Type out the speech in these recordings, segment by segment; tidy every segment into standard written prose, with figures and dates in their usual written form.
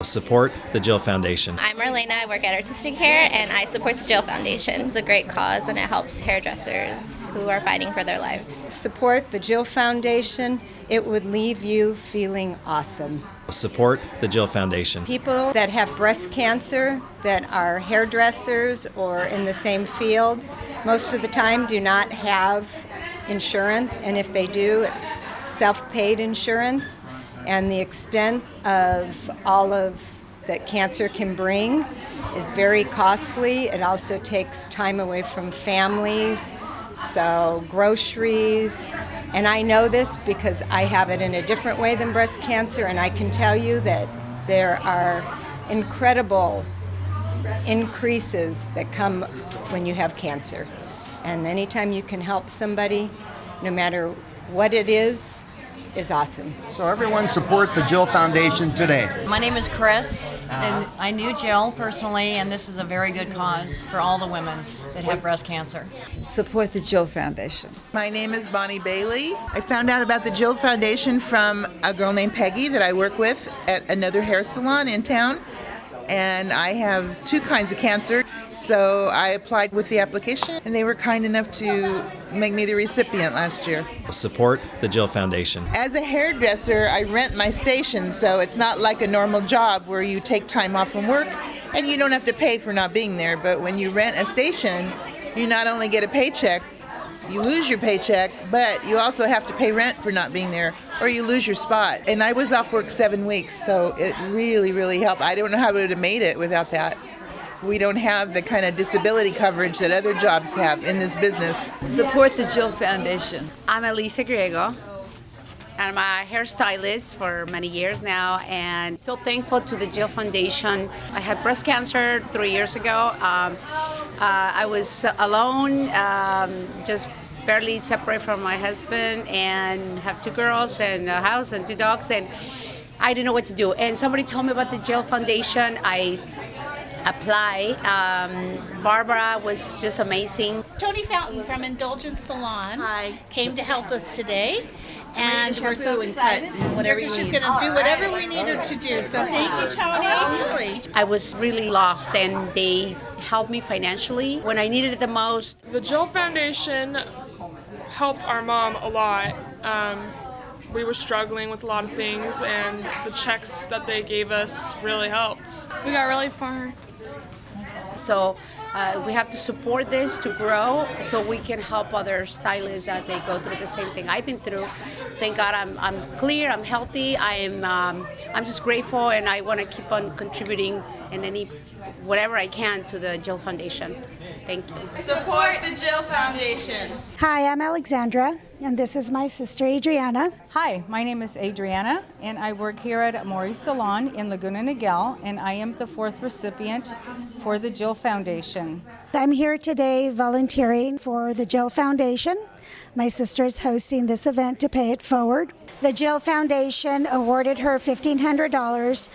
Support the Jill Foundation. I'm Marlena, I work at Artistic Hair, and I support the Jill Foundation. It's a great cause, and it helps hairdressers who are fighting for their lives. Support the Jill Foundation. It would leave you feeling awesome. Support the Jill Foundation. People that have breast cancer, that are hairdressers or in the same field, most of the time do not have insurance, and if they do, it's self-paid insurance. And the extent of all of that cancer can bring is very costly. It also takes time away from families, so groceries. And I know this because I have it in a different way than breast cancer, and I can tell you that there are incredible increases that come when you have cancer. And anytime you can help somebody, no matter what it is awesome. So everyone support the Jill Foundation today. My name is Chris, and I knew Jill personally, and this is a very good cause for all the women that have breast cancer. Support the Jill Foundation. My name is Bonnie Bailey. I found out about the Jill Foundation from a girl named Peggy that I work with at another hair salon in town. And I have two kinds of cancer, so I applied with the application, and they were kind enough to make me the recipient last year. Support the Jill Foundation. As a hairdresser, I rent my station, so it's not like a normal job where you take time off from work and you don't have to pay for not being there. But when you rent a station, you not only get a paycheck, you lose your paycheck, but you also have to pay rent for not being there, or you lose your spot. And I was off work 7 weeks, so it really, really helped. I don't know how I would have made it without that. We don't have the kind of disability coverage that other jobs have in this business. Support the Jill Foundation. I'm Elisa Griego. I'm a hairstylist for many years now, and so thankful to the Jill Foundation. I had breast cancer 3 years ago. I was alone, just barely separate from my husband, and have 2 girls and a house and 2 dogs, and I didn't know what to do. And somebody told me about the Jill Foundation. I applied. Barbara was just amazing. Tony Fountain from Indulgence Salon came to help us today, and we're so excited. She's going to do whatever we need her to do. So thank you, Tony. Absolutely. I was really lost, and they helped me financially when I needed it the most. The Jill Foundation helped our mom a lot. We were struggling with a lot of things, and the checks that they gave us really helped. We got really far. So we have to support this to grow so we can help other stylists that they go through the same thing I've been through. Thank God I'm clear, I'm healthy, I'm just grateful, and I want to keep on contributing in whatever I can to the Jill Foundation. Thank you. Support the Jill Foundation. Hi, I'm Alexandra, and this is my sister Adriana. Hi, my name is Adriana, and I work here at Maurice Salon in Laguna Niguel, and I am the 4th recipient for the Jill Foundation. I'm here today volunteering for the Jill Foundation. My sister is hosting this event to pay it forward. The Jill Foundation awarded her $1,500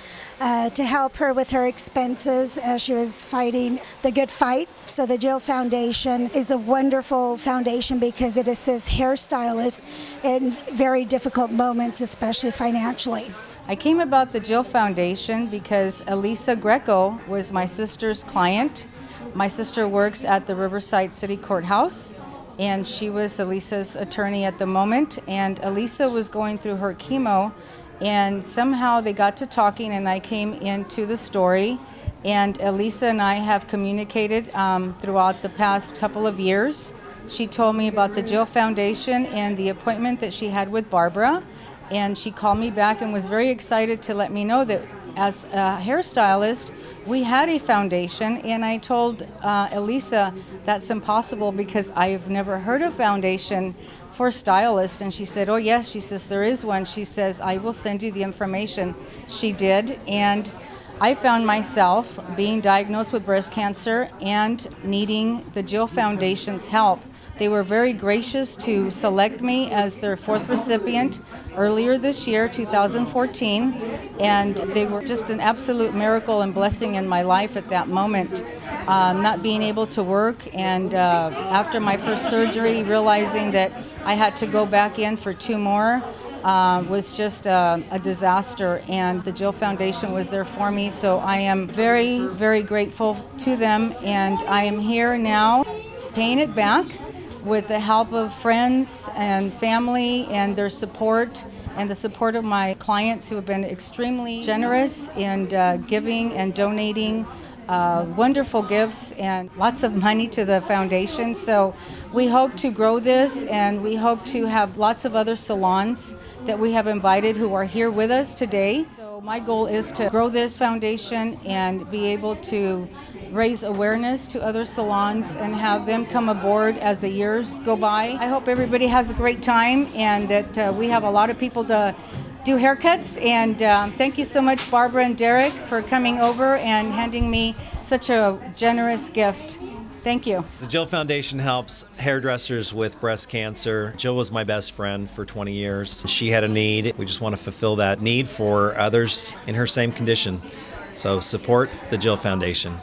to help her with her expenses as she was fighting the good fight. So the Jill Foundation is a wonderful foundation because it assists hairstylists in very difficult moments, especially financially. I came about the Jill Foundation because Elisa Greco was my sister's client. My sister works at the Riverside City Courthouse, and she was Elisa's attorney at the moment, and Elisa was going through her chemo, and somehow they got to talking, and I came into the story, and Elisa and I have communicated throughout the past couple of years. She told me about the Jill Foundation and the appointment that she had with Barbara, and she called me back and was very excited to let me know that as a hairstylist, we had a foundation, and I told Elisa that's impossible because I've never heard of foundation for stylists, and she said, oh yes, she says there is one. She says, I will send you the information. She did, and I found myself being diagnosed with breast cancer and needing the Jill Foundation's help. They were very gracious to select me as their 4th recipient earlier this year, 2014, and they were just an absolute miracle and blessing in my life at that moment. Not being able to work, and after my first surgery, realizing that I had to go back in for 2 more, was just a disaster, and the Jill Foundation was there for me. So I am very, very grateful to them, and I am here now paying it back with the help of friends and family and their support and the support of my clients who have been extremely generous in giving and donating wonderful gifts and lots of money to the foundation. So we hope to grow this, and we hope to have lots of other salons that we have invited who are here with us today. So my goal is to grow this foundation and be able to raise awareness to other salons and have them come aboard as the years go by. I hope everybody has a great time and that we have a lot of people to do haircuts. And thank you so much, Barbara and Derek, for coming over and handing me such a generous gift. Thank you. The Jill Foundation helps hairdressers with breast cancer. Jill was my best friend for 20 years. She had a need. We just want to fulfill that need for others in her same condition. So support the Jill Foundation.